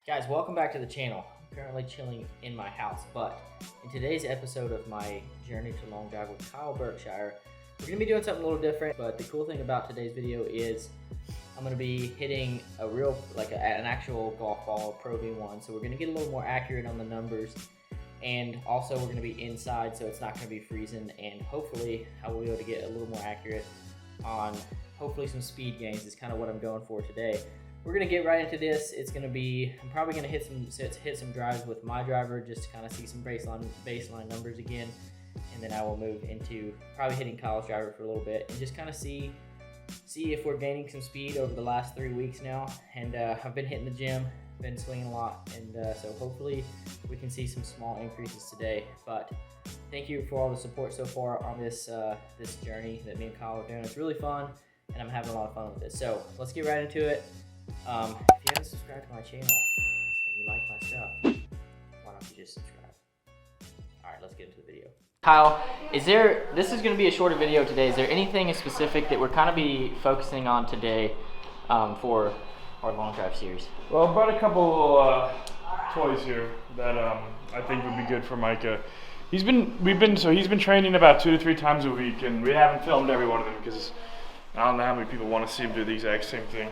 Guys, welcome back to the channel. I'm currently chilling in my house, but in today's episode of my journey to long drive with Kyle Berkshire, we're gonna be doing something a little different. But the cool thing about today's video is I'm gonna be hitting a real, an actual golf ball, Pro V1. So we're gonna get a little more accurate on the numbers, and also we're gonna be inside, so it's not gonna be freezing. And hopefully, I will be able to get a little more accurate on hopefully some speed gains. Is kind of what I'm going for today. We're gonna get right into this. It's gonna be, I'm probably gonna hit some drives with my driver just to kind of see some baseline numbers again, and then I will move into probably hitting Kyle's driver for a little bit and just kind of see if we're gaining some speed over the last 3 weeks now. And I've been hitting the gym, been swinging a lot, and so hopefully we can see some small increases today. But thank you for all the support so far on this this journey that me and Kyle are doing. It's really fun, and I'm having a lot of fun with it. So let's get right into it. If you haven't subscribed to my channel and you like my stuff, why don't you just subscribe? All right, let's get into the video. Kyle, this is going to be a shorter video today. Is there anything specific that we're kind of be focusing on today for our long drive series? Well, I brought a couple toys here that I think would be good for Micah. He's been training about 2 to 3 times a week, and we haven't filmed every one of them because I don't know how many people want to see him do the exact same thing,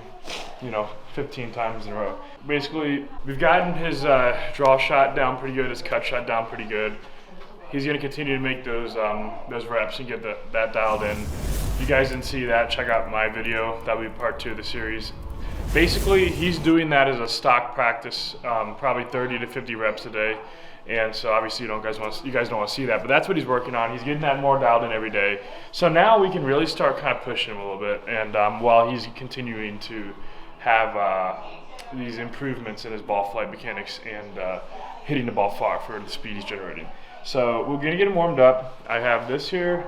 15 times in a row. Basically, we've gotten his draw shot down pretty good, his cut shot down pretty good. He's going to continue to make those reps and get that dialed in. If you guys didn't see that, check out my video. That'll be part 2 of the series. Basically, he's doing that as a stock practice, probably 30 to 50 reps a day. And so obviously you guys don't want to see that, but that's what he's working on. He's getting that more dialed in every day. So now we can really start kind of pushing him a little bit, and while he's continuing to have these improvements in his ball flight mechanics and hitting the ball far for the speed he's generating. So we're gonna get him warmed up. I have this here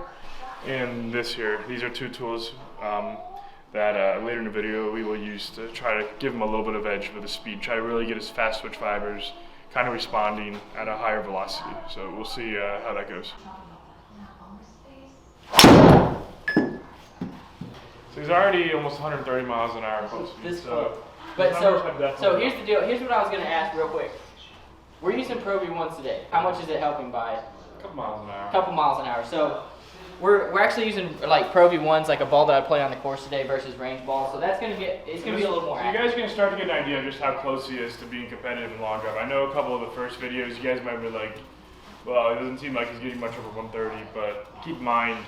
and this here. These are 2 tools that later in the video we will use to try to give him a little bit of edge with the speed, try to really get his fast switch fibers kind of responding at a higher velocity. So we'll see how that goes. So he's already almost 130 miles an hour close speed. So here's the deal. Here's what I was going to ask real quick. We're using Pro V1s today. How much is it helping by? A couple miles an hour. A couple miles an hour. So we're actually using like Pro V1s, like a ball that I play on the course today versus range balls. So that's gonna be a little more accurate. You guys are gonna start to get an idea of just how close he is to being competitive in long drive. I know a couple of the first videos, you guys might be like, well, it doesn't seem like he's getting much over 130, but keep in mind,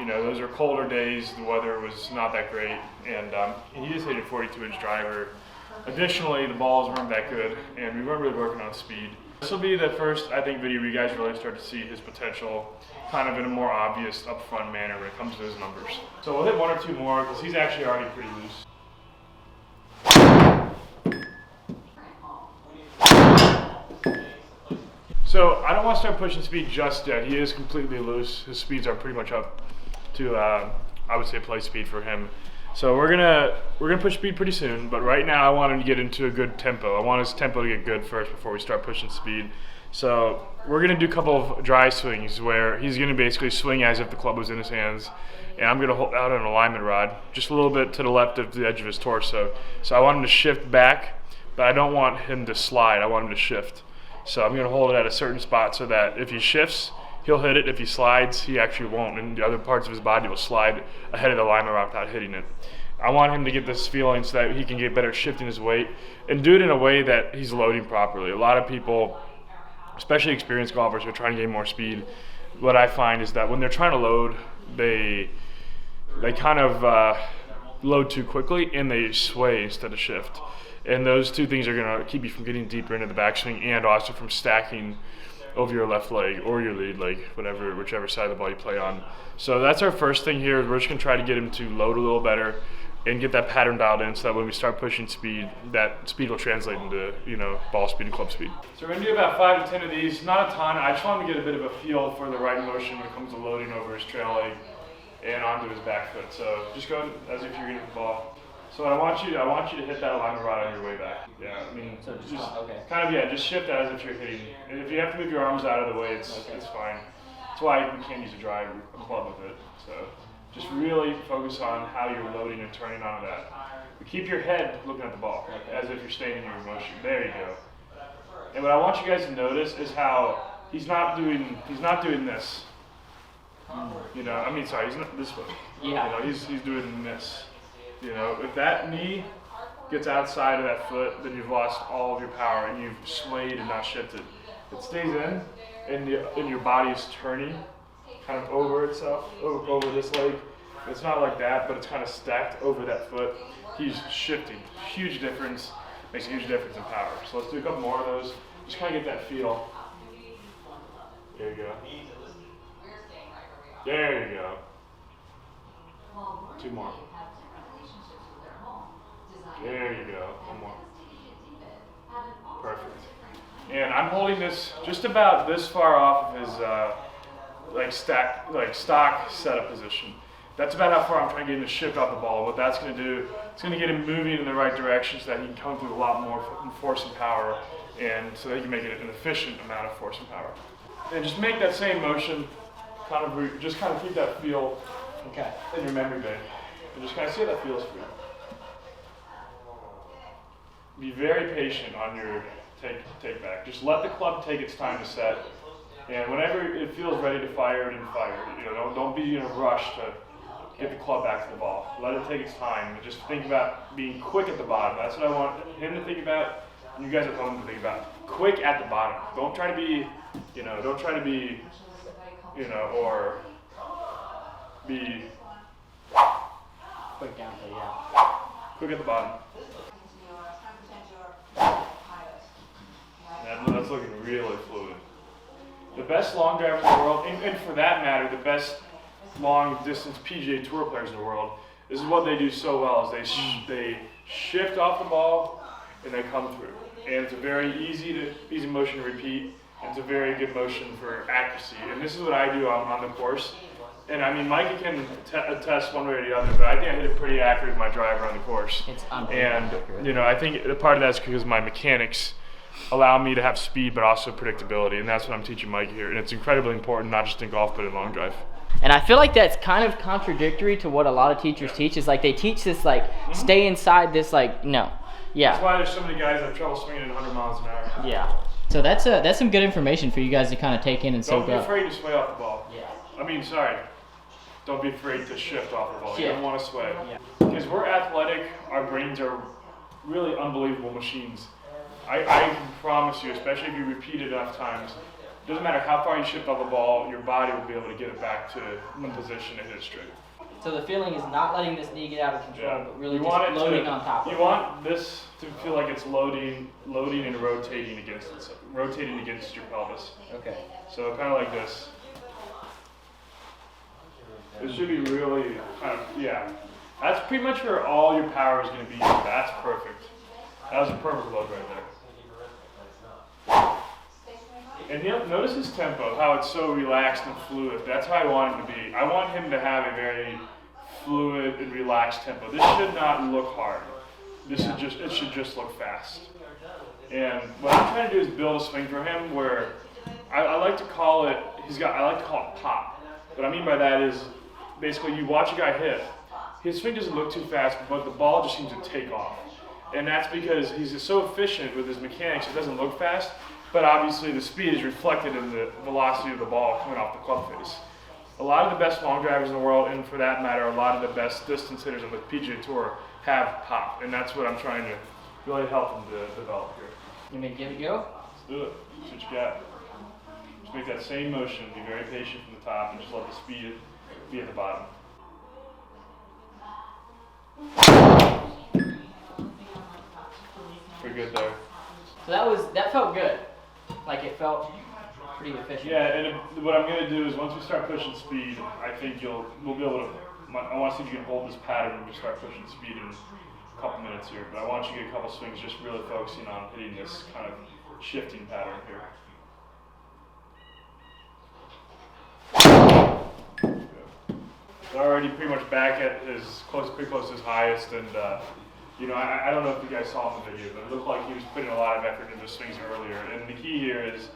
those are colder days. The weather was not that great, and he just hit a 42-inch driver. Additionally, the balls weren't that good, and we weren't really working on speed. This will be the first, I think, video where you guys really start to see his potential kind of in a more obvious, upfront manner when it comes to his numbers. So we'll hit 1 or 2 more because he's actually already pretty loose. So I don't want to start pushing speed just yet. He is completely loose. His speeds are pretty much up to, I would say, play speed for him. So we're gonna push speed pretty soon, but right now I want him to get into a good tempo. I want his tempo to get good first before we start pushing speed. So we're gonna do a couple of dry swings where he's gonna basically swing as if the club was in his hands, and I'm gonna hold out an alignment rod just a little bit to the left of the edge of his torso. So I want him to shift back, but I don't want him to slide. I want him to shift. So I'm gonna hold it at a certain spot so that if he shifts, he'll hit it. If he slides, he actually won't, and the other parts of his body will slide ahead of the alignment rod without hitting it. I want him to get this feeling so that he can get better at shifting his weight and do it in a way that he's loading properly. A lot of people, especially experienced golfers who are trying to gain more speed, what I find is that when they're trying to load, they kind of load too quickly and they sway instead of shift. And those 2 things are going to keep you from getting deeper into the backswing and also from stacking over your left leg or your lead leg, whichever side of the ball you play on. So that's our first thing here. We're just going to try to get him to load a little better and get that pattern dialed in so that when we start pushing speed, that speed will translate into ball speed and club speed. So we're going to do about 5 to 10 of these, not a ton. I just want him to get a bit of a feel for the right motion when it comes to loading over his trail leg and onto his back foot. So just go as if you're getting the ball. So I want you to hit that alignment rod on your way back. Yeah, I mean, so just shift as if you're hitting. And if you have to move your arms out of the way, it's fine. That's why you can't use a club with it. So Just really focus on how you're loading and turning on that. But keep your head looking at the ball, as if you're staying in your motion. There you go. And what I want you guys to notice is how he's not doing this. You know, I mean, sorry, he's not this way. Yeah. You know, he's doing this. You know, if that knee gets outside of that foot, then you've lost all of your power and you've swayed and not shifted. It stays in, and your body is turning kind of over itself, over this leg. It's not like that, but it's kind of stacked over that foot. He's shifting. Huge difference. Makes a huge difference in power. So let's do a couple more of those. Just kind of get that feel. There you go. There you go. 2 more. There you go. 1 more. Perfect. And I'm holding this just about this far off of his stock setup position. That's about how far I'm trying to get him to shift off the ball. What that's going to do, it's going to get him moving in the right direction so that he can come through a lot more force and power, and so that he can make it an efficient amount of force and power. And just make that same motion, just kind of keep that feel in your memory bank, and just kind of see how that feels for you. Be very patient on your take back. Just let the club take its time to set, and whenever it feels ready to fire, then fire. You know, don't be in a rush to get the club back to the ball. Let it take its time, and just think about being quick at the bottom. That's what I want him to think about, and you guys at home to think about. Quick at the bottom. Don't try to be, or be Quick down there, yeah. quick at the bottom. That's looking really fluid. The best long drivers in the world, and for that matter, the best long distance PGA Tour players in the world, this is what they do so well, is they shift off the ball and they come through. And it's a very easy motion to repeat, and it's a very good motion for accuracy. And this is what I do on the course. And I mean, Micah can attest one way or the other, but I think I hit it pretty accurate with my driver on the course. It's unbelievable. And I think a part of that's because my mechanics allow me to have speed, but also predictability, and that's what I'm teaching Micah here. And it's incredibly important, not just in golf, but in long drive. And I feel like that's kind of contradictory to what a lot of teachers teach. Is like they teach this stay inside this no. Yeah. That's why there's so many guys that have trouble swinging at 100 miles an hour. Yeah. So that's some good information for you guys to kind of take in and soak up. Don't be afraid to sway off the ball. Yeah. Don't be afraid to shift off the ball. You Yeah. don't want to sway. Yeah. Because we're athletic, our brains are really unbelievable machines. I can promise you, especially if you repeat it enough times, it doesn't matter how far you shift off the ball, your body will be able to get it back to the position and hit it straight. So the feeling is not letting this knee get out of control, but really just want loading on top of it. You want this to feel like it's loading and rotating against your pelvis. Okay. So kind of like this. It should be really That's pretty much where all your power is going to be. That's perfect. That was a perfect load right there. And notice his tempo, how it's so relaxed and fluid. That's how I want him to be. I want him to have a very fluid and relaxed tempo. This should not look hard. It should just look fast. And what I'm trying to do is build a swing for him where I like to call it pop. What I mean by that is basically you watch a guy hit. His swing doesn't look too fast, but the ball just seems to take off. And that's because he's so efficient with his mechanics, it doesn't look fast, but obviously the speed is reflected in the velocity of the ball coming off the club face. A lot of the best long drivers in the world, and for that matter, a lot of the best distance hitters on the PGA Tour have pop, and that's what I'm trying to really help them to develop here. You mean give it a go? Let's do it. See what you got. Just make that same motion, be very patient from the top, and just let the speed be at the bottom. Pretty good there. So that felt good. Like it felt pretty efficient. Yeah, and what I'm gonna do is once we start pushing speed, I think we'll be able to. I want to see if you can hold this pattern when we start pushing speed in a couple minutes here. But I want you to get a couple swings, just really focusing on hitting this kind of shifting pattern here. It's already pretty much back at pretty close to his highest, and I don't know if you guys saw in the video, but it looked like he was putting a lot of effort into swings earlier. And the key here is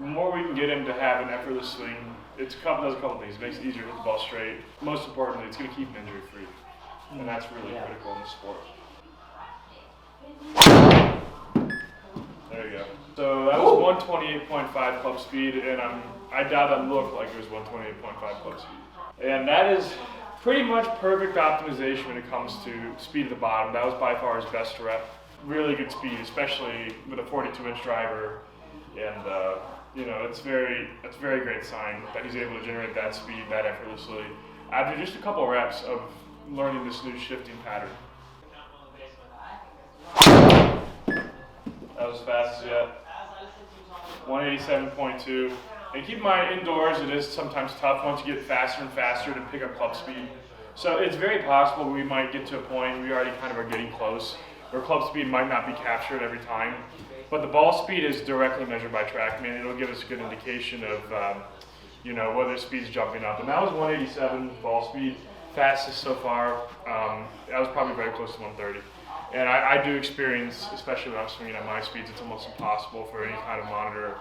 the more we can get him to have an effortless swing, does a couple things. It makes it easier to hit the ball straight. Most importantly, it's going to keep him injury free. And that's really critical in the sport. There you go. So that was 128.5 club speed, and I doubt that looked like it was 128.5 club speed. And that is pretty much perfect optimization when it comes to speed at the bottom. That was by far his best rep. Really good speed, especially with a 42-inch driver. And you know, it's a very great sign that he's able to generate that speed that effortlessly after just a couple reps of learning this new shifting pattern. That was fast as yet. 187.2. And keep in mind, indoors it is sometimes tough once you get faster and faster to pick up club speed. So it's very possible we might get to a point, we already kind of are getting close, where club speed might not be captured every time. But the ball speed is directly measured by TrackMan. It'll give us a good indication of you know, whether speed's jumping up. And that was 187 ball speed, fastest so far. That was probably very close to 130. And I do experience, especially when I'm swinging at my speeds, it's almost impossible for any kind of monitor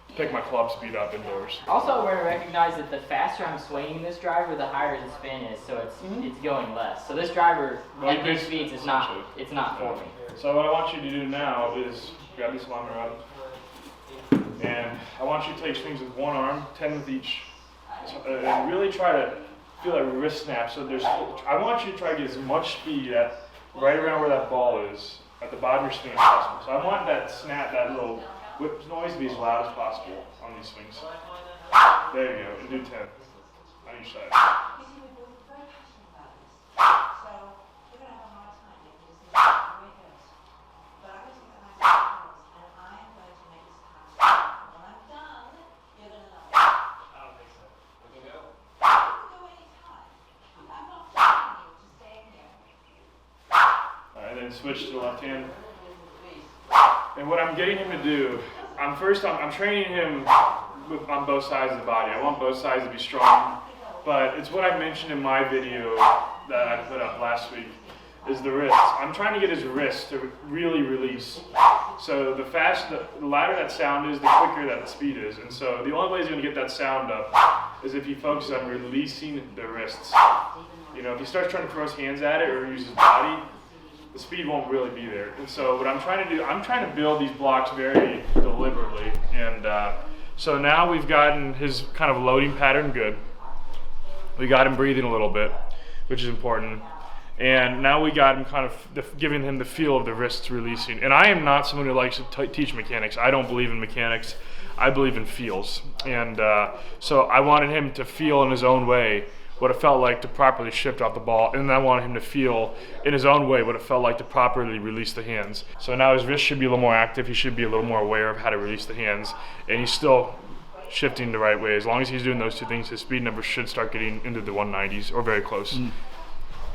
to pick my club speed up indoors. Also, we're going to recognize that the faster I'm swinging this driver, the higher the spin is, so it's going less. So this driver at these speeds is not for me. So what I want you to do now is grab this line rod, and I want you to take swings with one arm, 10 with each, and really try to feel that wrist snap. So I want you to try to get as much speed at right around where that ball is, at the bottom of your swing as possible. So I want that snap, that little whip noise to be as loud as possible on these swings. There you go, and do 10 on each side. Switch to the left hand. And what I'm getting him to do, I'm training him on both sides of the body. I want both sides to be strong, but it's what I mentioned in my video that I put up last week, is the wrists. I'm trying to get his wrists to really release. So the louder that sound is, the quicker that the speed is. And so the only way he's going to get that sound up is if he focuses on releasing the wrists. You know, if he starts trying to throw his hands at it or use his body, the speed won't really be there. And so what I'm trying to do, I'm trying to build these blocks very deliberately. And so now we've gotten his kind of loading pattern good. We got him breathing a little bit, which is important. And now we got him kind of giving him the feel of the wrists releasing. And I am not someone who likes to teach mechanics. I don't believe in mechanics. I believe in feels. And so I wanted him to feel in his own way what it felt like to properly shift off the ball, and then I wanted him to feel in his own way what it felt like to properly release the hands. So now his wrist should be a little more active, he should be a little more aware of how to release the hands, and he's still shifting the right way. As long as he's doing those two things, his speed numbers should start getting into the 190s or very close.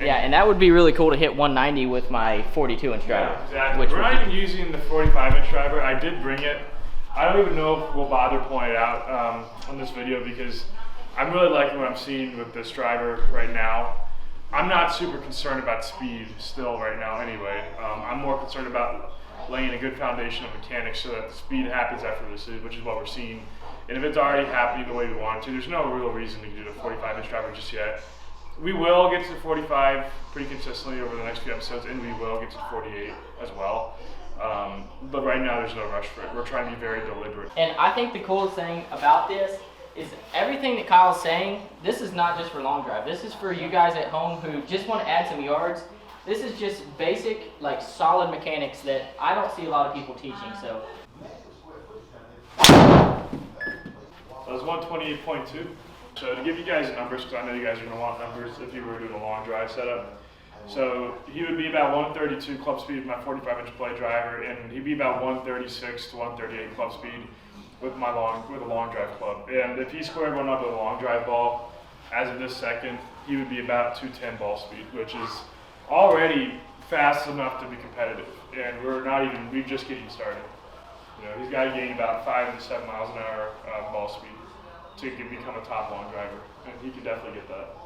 Yeah, and that would be really cool to hit 190 with my 42-inch driver. Yeah, exactly. We're not even using the 45-inch driver. I did bring it. I don't even know if we'll bother pulling it out on this video because I'm really liking what I'm seeing with this driver right now. I'm not super concerned about speed still right now anyway. I'm more concerned about laying a good foundation of mechanics so that the speed happens effortlessly, which is what we're seeing. And if it's already happening the way we want it to, there's no real reason to do the 45-inch driver just yet. We will get to the 45 pretty consistently over the next few episodes, and we will get to the 48 as well. But right now there's no rush for it. We're trying to be very deliberate. And I think the coolest thing about this is everything that Kyle's saying, this is not just for long drive. This is for you guys at home who just want to add some yards. This is just basic, like solid mechanics that I don't see a lot of people teaching. So that was 128.2. So to give you guys numbers, because I know you guys are going to want numbers if you were doing a long drive setup. So he would be about 132 club speed with my 45-inch blade driver, and he'd be about 136 to 138 club speed with a long drive club. And if he squared one up with a long drive ball, as of this second, he would be about 210 ball speed, which is already fast enough to be competitive. And we're just getting started. You know, he's got to gain about 5 to 7 miles an hour ball speed to become a top long driver, and he can definitely get that.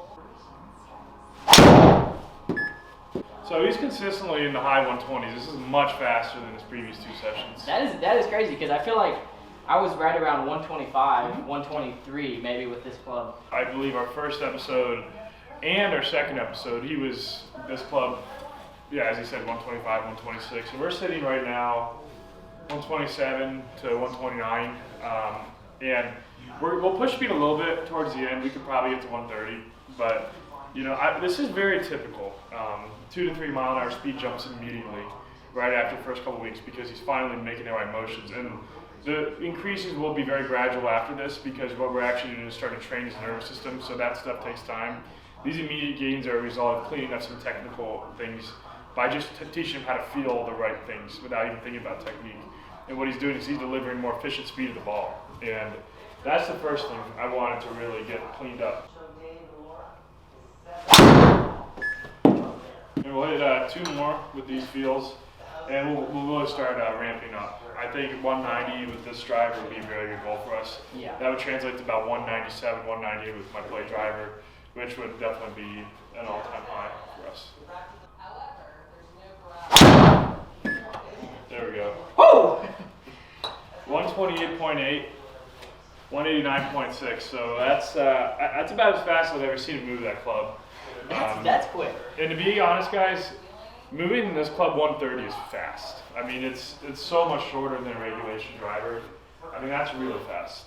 So he's consistently in the high 120s. This is much faster than his previous two sessions. That is crazy because I feel like I was right around 125, 123 maybe with this club. I believe our first episode and our second episode, he was this club, yeah, as he said, 125, 126. And we're sitting right now 127 to 129. And we'll push speed a little bit towards the end. We could probably get to 130. But, you know, this is very typical. 2 to 3 mile an hour speed jumps immediately right after the first couple weeks because he's finally making the right motions. And the increases will be very gradual after this because what we're actually doing is starting to train his nervous system, so that stuff takes time. These immediate gains are a result of cleaning up some technical things by just teaching him how to feel the right things without even thinking about technique. And what he's doing is he's delivering more efficient speed of the ball. And that's the first thing I wanted to really get cleaned up. And we'll hit 2 more with these feels, and we'll really start ramping up. I think 190 with this driver would be a very good goal for us. Yeah. That would translate to about 197, 198 with my play driver, which would definitely be an all-time high for us. There we go. Oh! 128.8, 189.6. So that's about as fast as I've ever seen him move that club. That's quick. And to be honest, guys, moving this club 130 is fast. I mean, it's so much shorter than a regulation driver. I mean, that's really fast.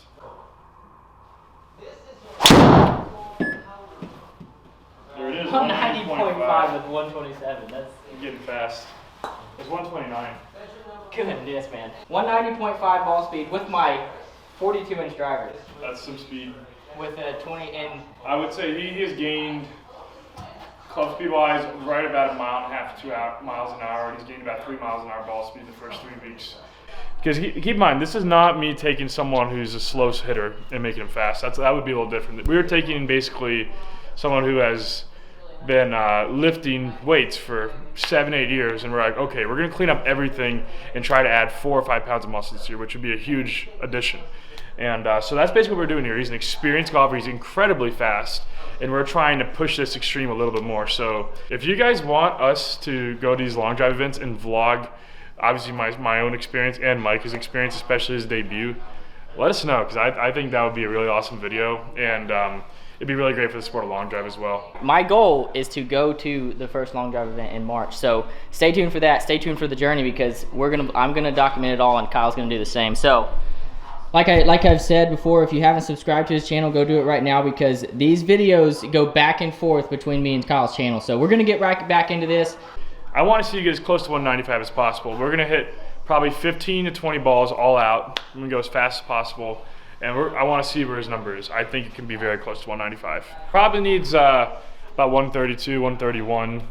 There it is. 190.5 with 127. That's getting fast. It's 129. Goodness, man. 190.5 ball speed with my 42-inch driver. That's some speed. With a 20 and I would say he has gained club speed wise right about 1.5 miles to 2 miles an hour, and he's gained about 3 miles an hour ball speed the first 3 weeks. Because keep in mind, this is not me taking someone who's a slow hitter and making him fast. That would be a little different. We were taking basically someone who has been lifting weights for 7-8 years, and we're like, okay, we're going to clean up everything and try to add 4 or 5 pounds of muscle this year, which would be a huge addition. And so that's basically what we're doing here. He's an experienced golfer. He's incredibly fast, and we're trying to push this extreme a little bit more. So if you guys want us to go to these long drive events and vlog, obviously my own experience and Micah's experience, especially his debut, let us know, because I think that would be a really awesome video, and it'd be really great for the sport of long drive as well. My goal is to go to the first long drive event in March, so stay tuned for that. Stay tuned for the journey, because I'm gonna document it all, and Kyle's gonna do the same. So like I've said before, if you haven't subscribed to his channel, go do it right now, because these videos go back and forth between me and Kyle's channel. So we're gonna get right back into this. I want to see you get as close to 195 as possible. We're gonna hit probably 15 to 20 balls all out. I'm gonna go as fast as possible, and I want to see where his number is. I think it can be very close to 195. Probably needs about 132, 131.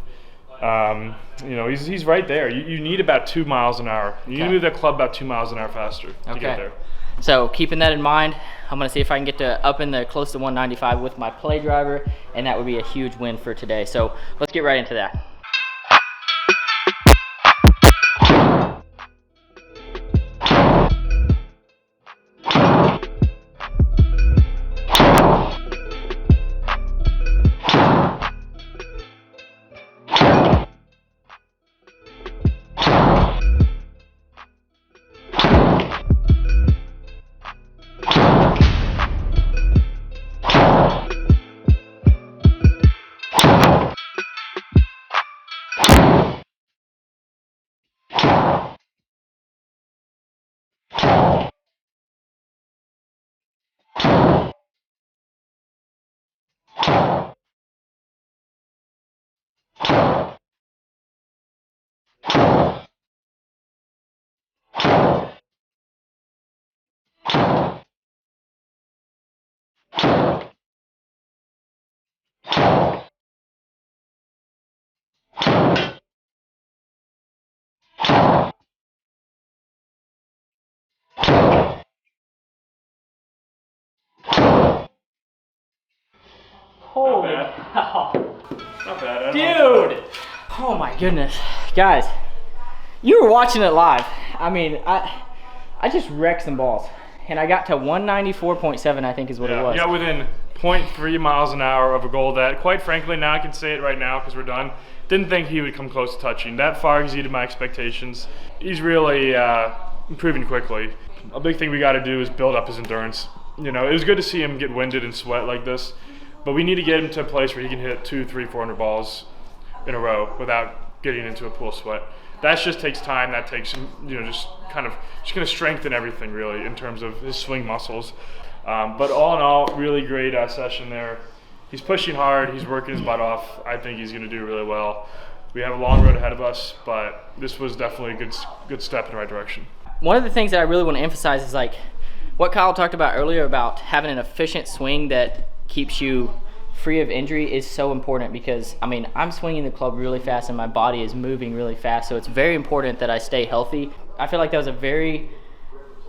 You know, he's right there. You need about 2 miles an hour. You need to move that club about 2 miles an hour faster to get there. So keeping that in mind, I'm gonna see if I can get to up in the close to 195 with my play driver, and that would be a huge win for today. So let's get right into that. Holy cow. Not bad. Dude! Oh my goodness. Guys, you were watching it live. I mean, I just wrecked some balls. And I got to 194.7, I think is what it was. Yeah, within 0.3 miles an hour of a goal that, quite frankly, now I can say it right now because we're done, didn't think he would come close to touching. That far exceeded my expectations. He's really improving quickly. A big thing we got to do is build up his endurance. You know, it was good to see him get winded and sweat like this, but we need to get him to a place where he can hit 200, 300, 400 balls in a row without getting into a pool of sweat. That just takes time. That takes, you know, just going to strengthen everything really in terms of his swing muscles. But all in all, really great session there. He's pushing hard. He's working his butt off. I think he's going to do really well. We have a long road ahead of us, but this was definitely a good step in the right direction. One of the things that I really want to emphasize is like what Kyle talked about earlier about having an efficient swing that keeps you free of injury is so important, because I mean, I'm swinging the club really fast and my body is moving really fast, so it's very important that I stay healthy. I feel like that was a very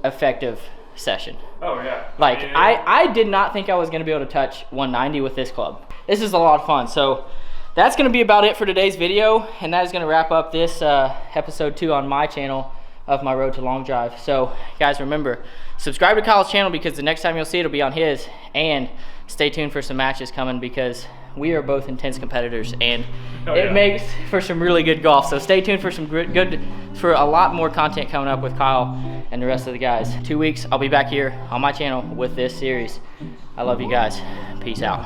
effective session. Oh yeah. Like I did not think I was going to be able to touch 190 with this club. This is a lot of fun. So that's going to be about it for today's video, and that is going to wrap up this episode 2 on my channel of my road to long drive. So guys, remember, subscribe to Kyle's channel because the next time you'll see it will be on his, and stay tuned for some matches coming because we are both intense competitors, and it makes for some really good golf. So stay tuned for some for a lot more content coming up with Kyle and the rest of the guys. 2 weeks, I'll be back here on my channel with this series. I love you guys. Peace out.